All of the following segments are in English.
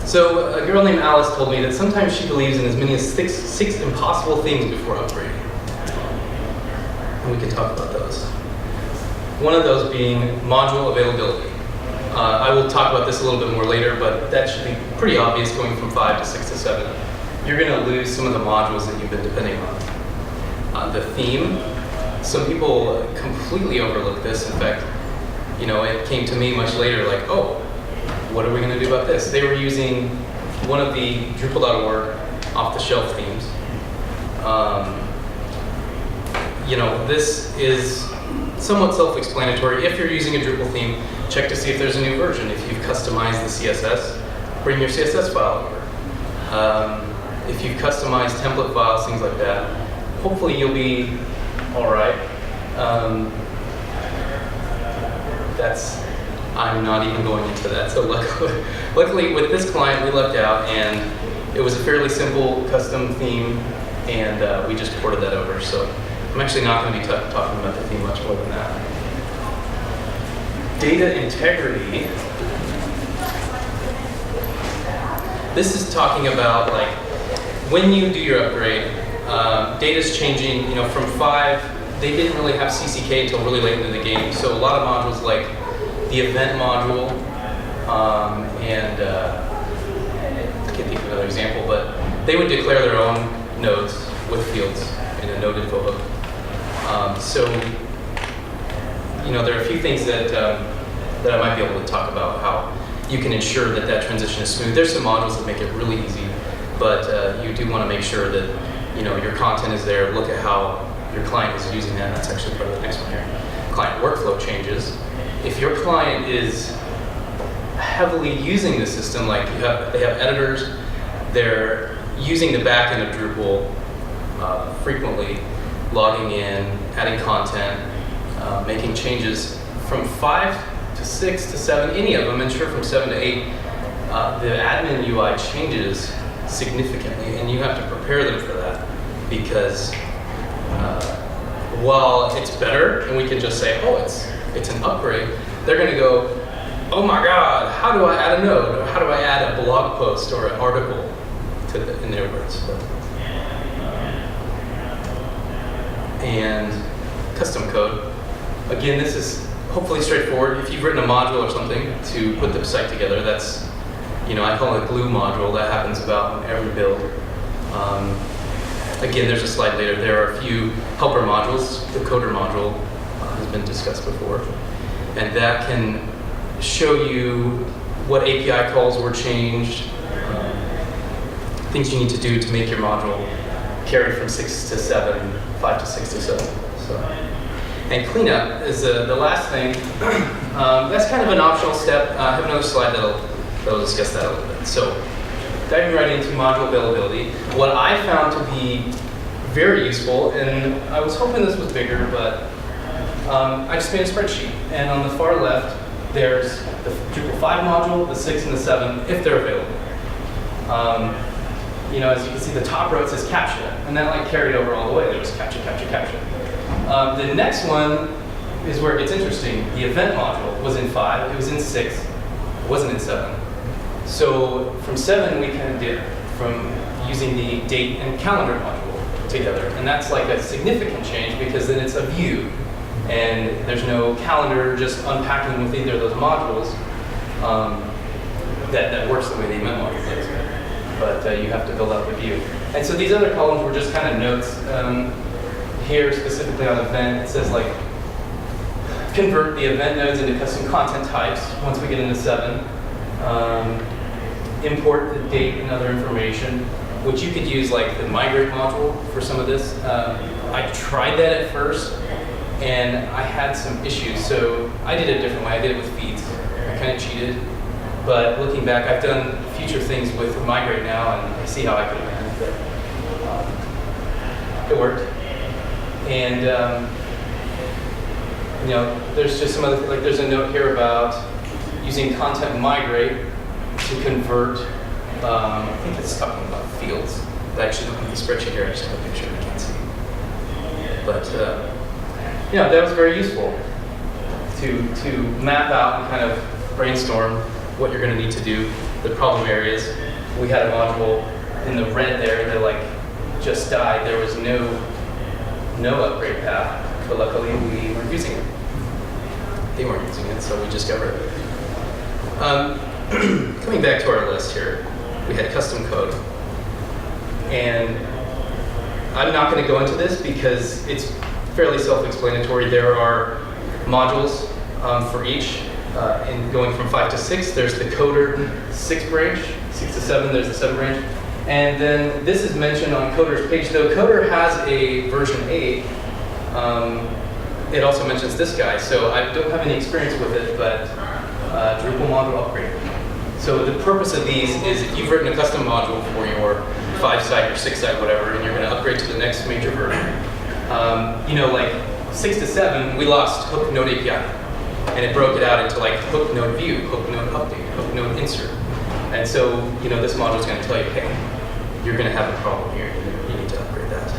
So a girl named Alice told me that sometimes she believes in as many as six impossible things before upgrading. And we can talk about those. One of those being module availability. I will talk about this a little bit more later, but that should be pretty obvious going from 5 to 6 to 7. You're going to lose some of the modules that you've been depending on. The theme, some people completely overlook this. In fact, it came to me much later like, oh, what are we going to do about this? They were using one of the Drupal.org off-the-shelf themes. This is somewhat self-explanatory. If you're using a Drupal theme, check to see if there's a new version. If you've customized the CSS, bring your CSS file over. If you've customized template files, things like that, hopefully you'll be all right. I'm not even going into that. So luckily with this client, we lucked out, and it was a fairly simple custom theme, and we just ported that over. So I'm actually not going to be talking about the theme much more than that. Data integrity. This is talking about like when you do your upgrade, data's changing. From 5, they didn't really have CCK until really late into the game. So a lot of modules like the event module, and I can't think of another example, but they would declare their own nodes with fields in a node info hook. There are a few things that I might be able to talk about how you can ensure that transition is smooth. There's some modules that make it really easy, but you do want to make sure that your content is there. Look at how your client is using that. That's actually part of the next one here. Client workflow changes. If your client is heavily using the system, like they have editors, they're using the back end of Drupal frequently, logging in, adding content, making changes from 5 to 6 to 7, any of them, and sure from 7 to 8, the admin UI changes significantly, and you have to prepare them for that, because while it's better, and we can just say, oh, it's an upgrade, they're going to go, oh my God, how do I add a node? Or how do I add a blog post or an article in their words? And custom code. Again, this is hopefully straightforward. If you've written a module or something to put the site together, that's, I call it a glue module. That happens about in every build. Again, there's a slide later. There are a few helper modules. The coder module has been discussed before. And that can show you what API calls were changed, things you need to do to make your module carry from 6 to 7, 5 to 6 to 7. So, and cleanup is the last thing. That's kind of an optional step. I have another slide that'll discuss that a little bit. So, diving right into module availability, what I found to be very useful, and I was hoping this was bigger, but I just made a spreadsheet. And on the far left, there's the Drupal 5 module, the 6, and the 7, if they're available. As you can see, the top row says CAPTCHA, and that carried over all the way. There was CAPTCHA, CAPTCHA, CAPTCHA. The next one is where it gets interesting. The event module was in 5, it was in 6, it wasn't in 7. So from 7, we kind of did from using the date and calendar module together. And that's like a significant change because then it's a view. And there's no calendar just unpacking with either of those modules that works the way the event module does. But you have to build out the view. And so these other columns were just kind of notes. Here, specifically on event, it says convert the event nodes into custom content types once we get into 7. Import the date and other information, which you could use like the migrate module for some of this. I tried that at first, and I had some issues. So I did it a different way. I did it with feeds. I kind of cheated. But looking back, I've done future things with migrate now, and I see how I could have managed it. It worked. And there's just some other, there's a note here about using content migrate to convert, I think it's talking about fields. I actually don't have the spreadsheet here, I just have a picture I can't see. But that was very useful to map out and kind of brainstorm what you're going to need to do, the problem areas. We had a module in the red there that like just died. There was no upgrade path, but luckily we weren't using it. They weren't using it, so we just got rid of it. Coming back to our list here, we had custom code. And I'm not going to go into this because it's fairly self-explanatory. There are modules for each. And going from 5 to 6, there's the coder 6 branch. 6 to 7, there's the 7 branch. And then this is mentioned on Coder's page, though Coder has a version 8. It also mentions this guy, so I don't have any experience with it, but Drupal module upgrade. So the purpose of these is if you've written a custom module for your 5-site or 6-site, whatever, and you're going to upgrade to the next major version. You know, like 6 to 7, we lost hook node API, and it broke it out into like hook node view, hook node update, hook node insert. And so, you know, this module is going to tell you, hey, you're going to have a problem here. You need to upgrade that.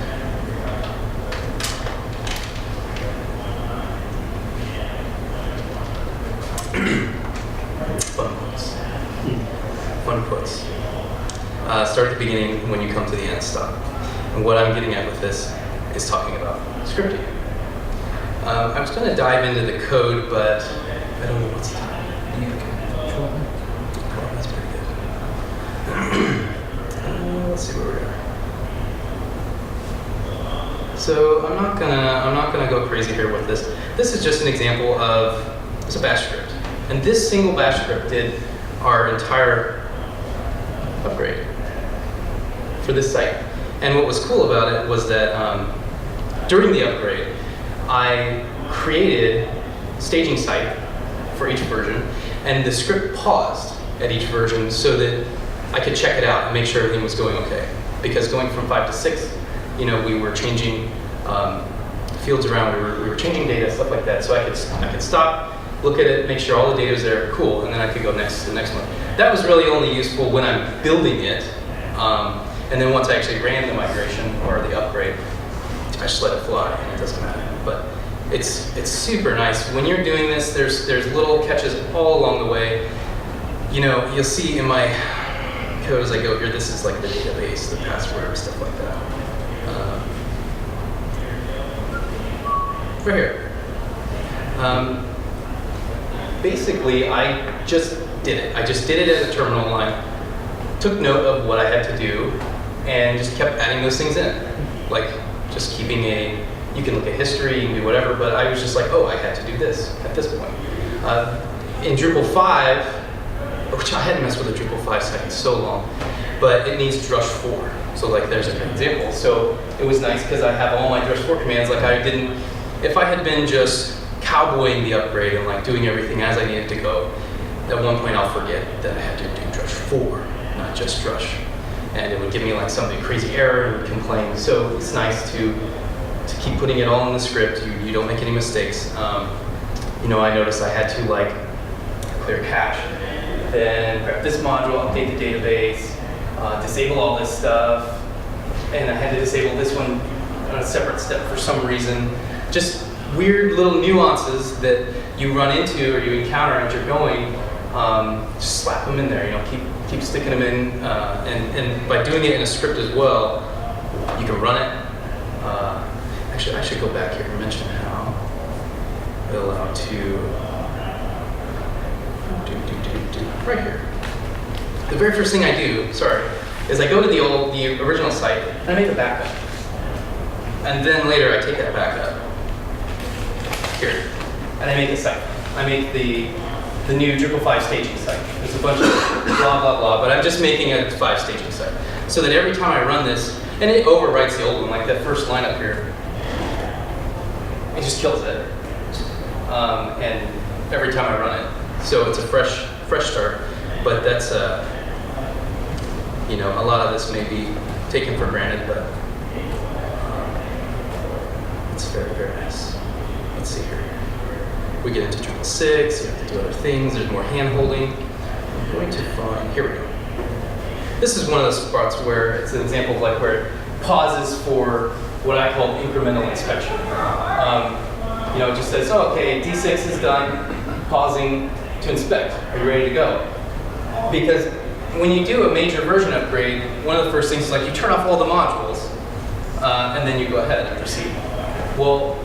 Fun quotes. Fun quotes. Start at the beginning, when you come to the end, stop. And what I'm getting at with this is talking about scripting. I was going to dive into the code, but I don't know what's the time. That's pretty good. Let's see where we are. So I'm not gonna go crazy here with this. This is just an example of it's a bash script, and this single bash script did our entire upgrade for this site. And what was cool about it was that during the upgrade, I created staging site for each version, and the script paused at each version so that I could check it out and make sure everything was going okay. Because going from 5 to 6, you know, we were changing fields around, we were changing data, stuff like that. So I could stop, look at it, make sure all the data is there, cool, and then I could go next to the next one. That was really only useful when I'm building it, and then once I actually ran the migration or the upgrade, I just let it fly, and it doesn't matter. But it's super nice. When you're doing this, there's little catches all along the way. You know, you'll see in my code as I go here, this is like the database, the password, stuff like that. Right here. Basically, I just did it. I just did it as a terminal line, took note of what I had to do, and just kept adding those things in. Like, just keeping you can look at history, you can do whatever, but I was just like, oh, I had to do this at this point. In Drupal 5, which I hadn't messed with a Drupal 5 site in so long, but it needs drush 4. So like, there's an example. So it was nice because I have all my drush 4 commands. Like if I had been just cowboying the upgrade and like doing everything as I needed to go, at one point I'll forget that I had to do drush 4, not just drush. And it would give me like some crazy error and would complain. So it's nice to keep putting it all in the script. You don't make any mistakes. You know, I noticed I had to like clear cache, then grab this module, update the database, disable all this stuff, and I had to disable this one on a separate step for some reason. Just weird little nuances that you run into or you encounter as you're going. Just slap them in there. You know, keep sticking them in, and by doing it in a script as well, you can run it. Actually, I should go back here and mention how we allow to right here. The very first thing I do, is I go to the original site and I make a backup, and then later I take that backup here and I make a site. I make the new Drupal 5 staging site. There's a bunch of blah, blah, blah, but I'm just making a 5 staging site. So that every time I run this, and it overwrites the old one, like that first line up here, it just kills it. And every time I run it. So it's a fresh start, but that's, you know, a lot of this may be taken for granted, but it's very, very nice. Let's see here. We get into Drupal 6, you have to do other things, there's more hand-holding. I'm going to find, here we go. This is one of those spots where it's an example of like where it pauses for what I call incremental inspection. You know, it just says, oh, okay, D6 is done, pausing to inspect. Are you ready to go? Because when you do a major version upgrade, one of the first things is like you turn off all the modules, and then you go ahead and proceed. Well,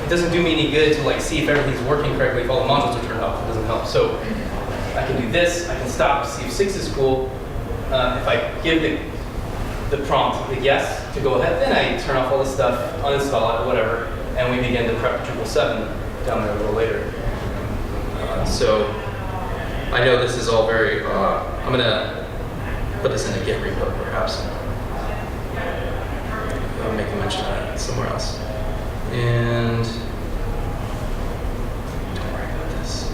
it doesn't do me any good to like see if everything's working correctly if all the modules are turned off. It doesn't help. So I can do this. I can stop, see if 6 is cool. If I give the prompt the yes to go ahead, then I turn off all this stuff, uninstall it, whatever, and we begin to prep Drupal 7 down there a little later. So I know this is all very, I'm going to put this in a Git repo perhaps. I'll make a mention of that somewhere else. And don't worry about this.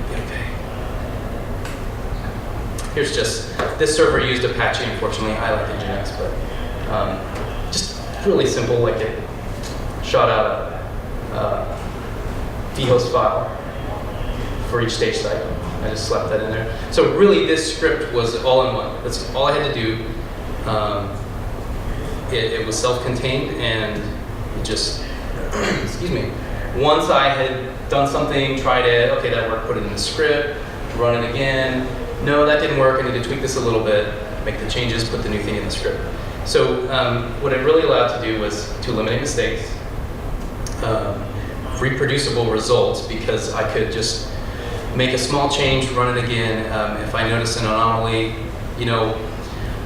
Be okay. Here's just, this server used Apache, unfortunately. I like Nginx, but just really simple, like it shot out a vhost file for each stage site. I just slapped that in there. So really this script was all in one. That's all I had to do. It was self-contained, and it just, excuse me, once I had done something, tried it, okay, that worked, put it in the script, run it again. No, that didn't work, I need to tweak this a little bit, make the changes, put the new thing in the script. So what it really allowed to do was to eliminate mistakes, reproducible results, because I could just make a small change, run it again. If I notice an anomaly, you know,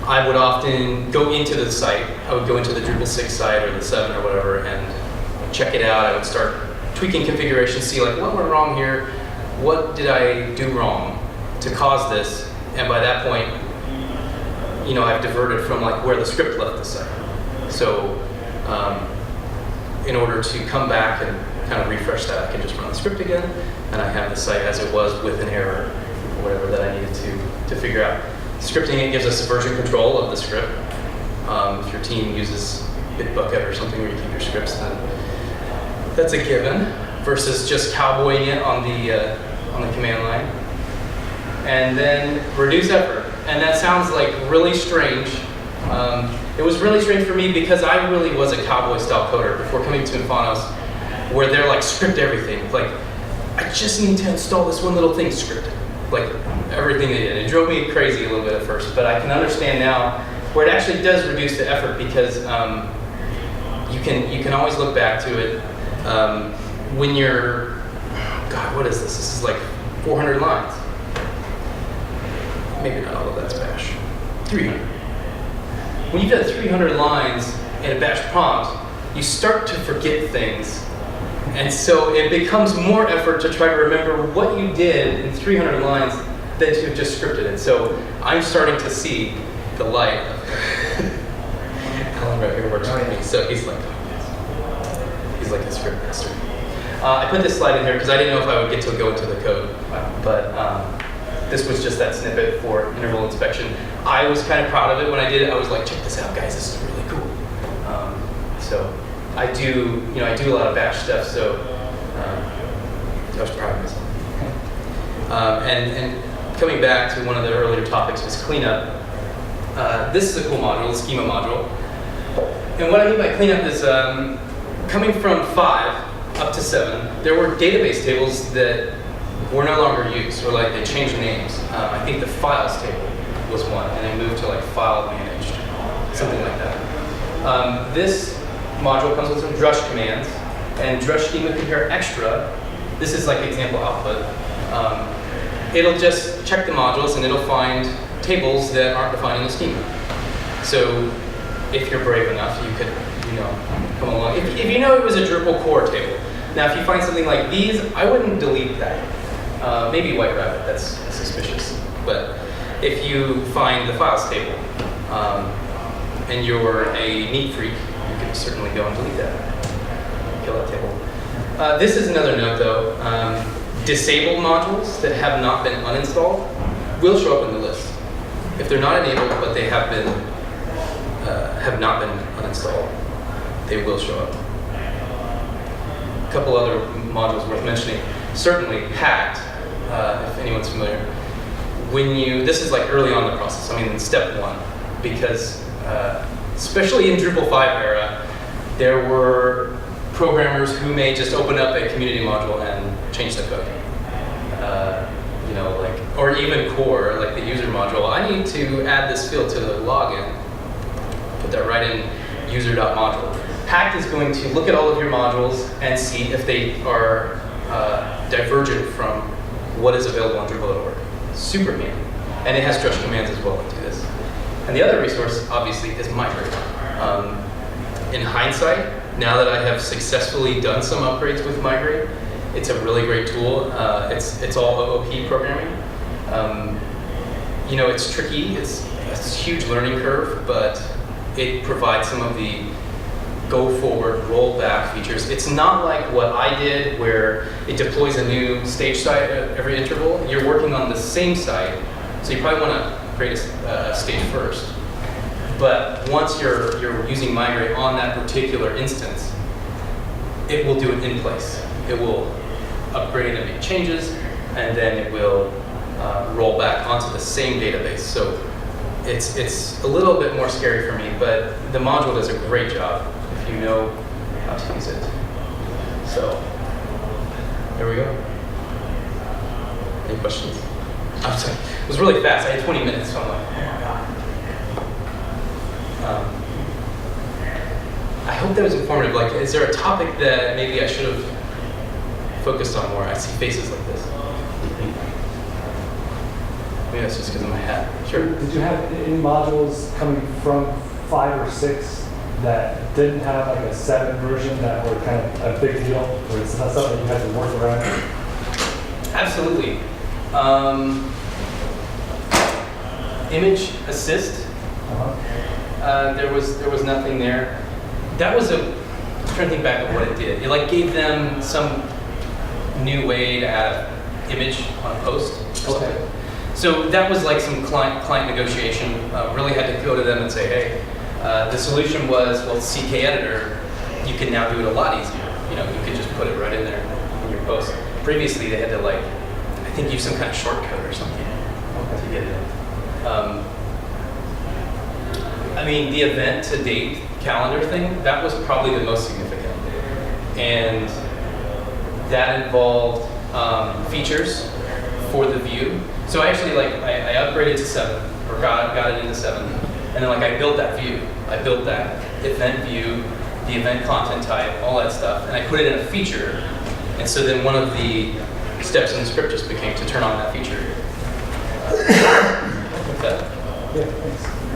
I would often go into the site. I would go into the Drupal 6 site or the 7 or whatever and check it out. I would start tweaking configuration, see like what went wrong here, what did I do wrong to cause this, and by that point, you know, I've diverted from like where the script left the site. So in order to come back and kind of refresh that, I can just run the script again, and I have the site as it was with an error or whatever that I needed to figure out. Scripting, it gives us version control of the script. If your team uses Bitbucket or something where you keep your scripts, then that's a given, versus just cowboying it on the command line. And then reduce effort. And that sounds like really strange. It was really strange for me because I really was a cowboy-style coder before coming to Infanos, where they're like, script everything. Like, I just need to install this one little thing, script it. Like, everything they did. It drove me crazy a little bit at first, but I can understand now where it actually does reduce the effort, because you can always look back to it when you're, God, what is this? This is like 400 lines. Maybe not all of that's bash. 300. When you've done 300 lines in a bash prompt, you start to forget things. And so it becomes more effort to try to remember what you did in 300 lines than to have just scripted it. So I'm starting to see the light. Alan right here works with me, so he's like a script master. I put this slide in here because I didn't know if I would get to go into the code, but this was just that snippet for interval inspection. I was kind of proud of it when I did it. I was like, check this out, guys, this is really cool. So I do a lot of bash stuff, so I was proud of myself. And coming back to one of the earlier topics was cleanup. This is a cool module, the schema module. And what I mean by cleanup is coming from 5 up to 7, there were database tables that were no longer used, or like they changed names. I think the files table was one, and they moved to like file managed, something like that. This module comes with some drush commands, and drush schema compare extra. This is like example output. It'll just check the modules, and it'll find tables that aren't defined in the schema. So if you're brave enough, you could, come along. If you know it was a Drupal core table. Now, if you find something like these, I wouldn't delete that. Maybe White Rabbit, that's suspicious. But if you find the files table, and you're a neat freak, you can certainly go and delete that. Kill that table. This is another note, though. Disabled modules that have not been uninstalled will show up in the list. If they're not enabled, but they have not been uninstalled, they will show up. A couple other modules worth mentioning. Certainly, hacked, if anyone's familiar. This is like early on in the process. I mean, in step 1, because especially in Drupal 5 era, there were programmers who may just open up a community module and change the code. Like or even core, like the user module, I need to add this field to the login. Put that right in user.module. Hacked is going to look at all of your modules and see if they are divergent from what is available on Drupal.org. Super handy. And it has drush commands as well to do this. And the other resource, obviously, is migrate. In hindsight, now that I have successfully done some upgrades with migrate, it's a really great tool. It's all OOP programming. You know, it's tricky. It's a huge learning curve, but it provides some of the go forward, roll back features. It's not like what I did where it deploys a new stage site at every interval. You're working on the same site, so you probably want to create a stage first. But once you're using migrate on that particular instance, it will do it in place. It will upgrade and make changes, and then it will roll back onto the same database. So it's a little bit more scary for me, but the module does a great job if you know how to use it. So there we go. Any questions? I'm sorry. It was really fast. I had 20 minutes, so I'm like, oh my god. I hope that was informative. Like, is there a topic that maybe I should have focused on more? I see faces like this. Maybe that's just because of my hat. Sure. Did you have any modules coming from 5 or 6 that didn't have like a 7 version that were kind of a big deal, or it's not something you had to work around? Absolutely. Image assist. There was nothing there. That was I'm trying to think back of what it did. It like gave them some new way to add an image on a post. Okay. So that was like some client negotiation. Really had to go to them and say, hey, the solution was, well, CK editor, you can now do it a lot easier. You know, you can just put it right in there in your post. Previously, they had to like, I think use some kind of shortcut or something to get it in. I mean, the event to date calendar thing, that was probably the most significant. And that involved features for the view. So I actually I upgraded to 7, or got it into 7. And then I built that view. I built that event view, the event content type, all that stuff. And I put it in a feature. And so then one of the steps in the script just became to turn on that feature. Yeah, thanks.